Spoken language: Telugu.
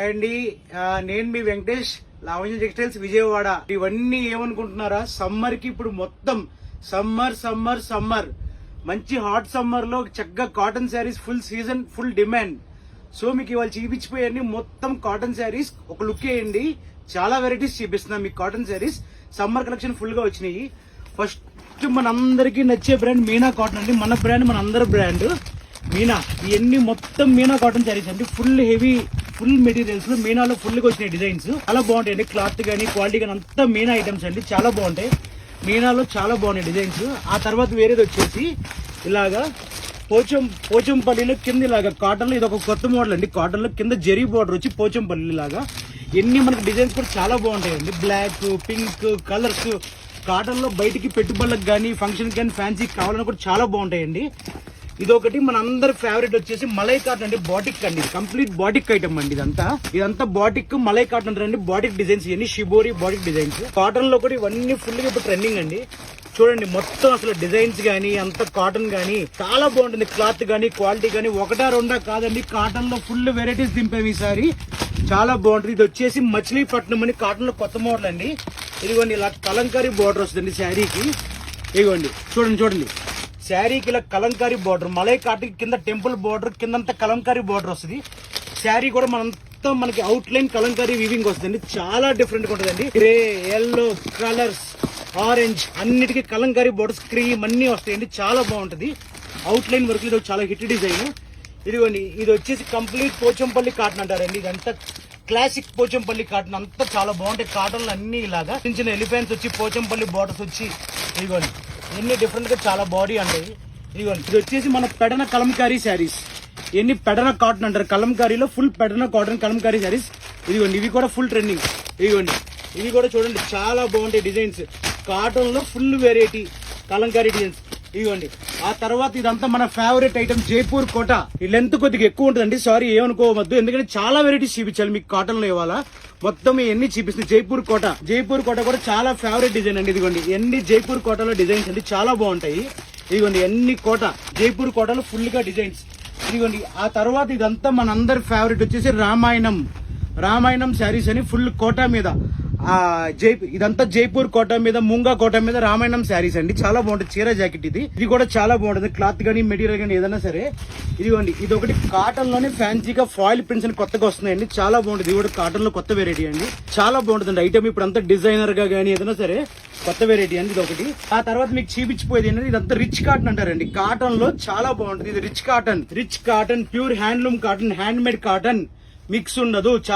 అండి నేను మీ వెంకటేష్ లావణ్య టెక్స్టైల్స్ విజయవాడ. ఇవన్నీ ఏమనుకుంటున్నారా, సమ్మర్ కి ఇప్పుడు మొత్తం సమ్మర్ మంచి హాట్ సమ్మర్ లో చక్కగా cotton saris full season full demand. So మీకు ఇవాళ చూపించిపోయండి మొత్తం కాటన్ శారీస్. ఒక లుక్ వేయండి, చాలా వెరైటీస్ చూపిస్తున్నాం మీకు. Cotton saris summer collection full గా వచ్చినాయి. ఫస్ట్ మనందరికీ నచ్చే బ్రాండ్ మీనా కాటన్ అండి. మన బ్రాండ్ మన అందరి బ్రాండ్ మీనా. ఇవన్నీ మొత్తం మీనా కాటన్ శారీస్ అండి. ఫుల్ హెవీ ఫుల్ మెటీరియల్స్ లో మీనాలో ఫుల్ గా వచ్చినాయి డిజైన్స్. చాలా బాగుంటాయండి, క్లాత్ గానీ క్వాలిటీ గానీ అంతా మీనా ఐటమ్స్ అండి. చాలా బాగుంటాయి మీనాలో, చాలా బాగున్నాయి డిజైన్స్. ఆ తర్వాత వేరేది వచ్చేసి ఇలాగా పోచంపల్లిలో కింద ఇలాగా కాటన్ లో ఇది ఒక కొత్త మోడల్ అండి. కాటన్ లో కింద జరీ బోర్డర్ వచ్చి పోచంపల్లి లాగా ఎన్ని మనకి డిజైన్స్ కూడా చాలా బాగుంటాయండి. బ్లాక్, పింక్ కలర్స్ కాటన్ లో బయటికి పెట్టుబడులకు కానీ ఫంక్షన్ కానీ ఫ్యాన్సీ కావాలని కూడా చాలా బాగుంటాయండి. ఇదొకటి మన అందరి ఫేవరెట్ వచ్చేసి మలై కాటన్ అండి. బాటిక్ అండి, కంప్లీట్ బాటిక్ ఐటమ్ అండి. ఇదంతా బాటిక్ మలై కాటన్ అంటారండి. బాటిక్ డిజైన్స్ ఇవన్నీ షిబోరి బాటిక్ డిజైన్స్. కాటన్ లో కూడా ఇవన్నీ ఫుల్ గా ఇప్పుడు ట్రెండింగ్ అండి. చూడండి మొత్తం అసలు డిజైన్స్ గానీ అంత కాటన్ గానీ చాలా బాగుంటుంది. క్లాత్ గానీ క్వాలిటీ గానీ ఒకటా రెండా కాదండి. కాటన్ లో ఫుల్ వెరైటీస్ దింపాము ఈసారి, చాలా బాగుంటుంది. ఇది వచ్చేసి మచిలీపట్నం అని కాటన్ లో కొత్త మోడల్ అండి. ఇదిగోండి ఇలా కలంకారీ బోర్డర్ వస్తుంది శారీకి. ఇదిగోండి చూడండి శారీకి ఇలా కలంకారీ బోర్డర్. మలై కాటన్ కింద టెంపుల్ బోర్డర్, కిందంతా కలంకారీ బోర్డర్ వస్తుంది. శారీ కూడా మనంతా మనకి అవుట్ లైన్ కలంకారీ వీవింగ్ వస్తుంది. చాలా డిఫరెంట్ గా ఉంటుందండి. గ్రే, ఎల్లో కలర్స్, ఆరెంజ్ అన్నిటికీ కలంకారీ బోర్డర్స్, క్రీమ్ అన్ని వస్తాయండి. చాలా బాగుంటుంది. అవుట్ లైన్ వర్క్ ఇది చాలా హిట్ డిజైన్. ఇదిగోండి ఇది వచ్చేసి కంప్లీట్ పోచంపల్లి కాటన్ అంటారండి. ఇదంతా క్లాసిక్ పోచంపల్లి కాటన్. అంతా చాలా బాగుంటాయి కాటన్లు అన్ని. ఇలాగా చిన్న చిన్న ఎలిఫెంట్స్ వచ్చి పోచంపల్లి బోర్డర్స్ వచ్చి ఇదిగోండి ఎన్ని డిఫరెంట్ గా చాలా బాడీ అంటాయి. ఇదిగోండి ఇది వచ్చేసి మన పెడన కలంకారీ శారీస్. ఎన్ని పెడన కాటన్ అంటారు. కలంకారీలో ఫుల్ పెడన కాటన్ కలంకారీ శారీస్. ఇదిగోండి ఇవి కూడా ఫుల్ ట్రెండింగ్. ఇదిగోండి ఇవి కూడా చూడండి చాలా బాగుంటాయి డిజైన్స్. కాటన్ లో ఫుల్ వెరైటీ కలంకారీ డిజైన్స్. ఇదిగోండి ఆ తర్వాత ఇదంతా మన ఫేవరెట్ ఐటమ్ జైపూర్ కోట. ఈ లెంత్ కొద్దిగా ఎక్కువ ఉంటుందండి, సారీ ఏమనుకోవద్దు. ఎందుకంటే చాలా వెరైటీస్ చూపించాలి మీకు కాటన్ లో ఇవాళ. మొత్తం ఎన్ని చూపిస్తుంది జైపూర్ కోట కూడా చాలా ఫేవరెట్ డిజైన్ అండి. ఇదిగోండి ఎన్ని జైపూర్ కోటలో డిజైన్స్ అండి, చాలా బాగుంటాయి. ఇదిగోండి ఎన్ని కోట జైపూర్ కోటలో ఫుల్ గా డిజైన్స్. ఇదిగోండి ఆ తర్వాత ఇదంతా మన అందరి ఫేవరెట్ వచ్చేసి రామాయణం శారీస్ అని ఫుల్ కోట మీద ఇదంతా జైపూర్ కోట మీద, ముంగా కోట మీద రామాయణం శారీస్ అండి. చాలా బాగుంటుంది. చీర జాకెట్ ఇది కూడా చాలా బాగుంటుంది. క్లాత్ గానీ మెటీరియల్ గానీ ఏదైనా సరే. ఇదిగోండి ఇది ఒకటి కాటన్ లోనే ఫ్యాన్సీగా ఫాయిల్ ప్రింట్స్ అని కొత్తగా వస్తున్నాయండి. చాలా బాగుంటుంది. ఇది కూడా కాటన్ లో కొత్త వెరైటీ అండి. చాలా బాగుంటుంది ఐటమ్. ఇప్పుడు అంతా డిజైనర్ గా గానీ ఏదైనా సరే కొత్త వెరైటీ అండి ఇది ఒకటి. ఆ తర్వాత మీకు చూపించిపోయేది ఏంటంటే ఇదంతా రిచ్ కాటన్ అంటారండి. కాటన్ లో చాలా బాగుంటుంది. ఇది rich cotton pure handloom cotton, hand made cotton mix ఉండదు.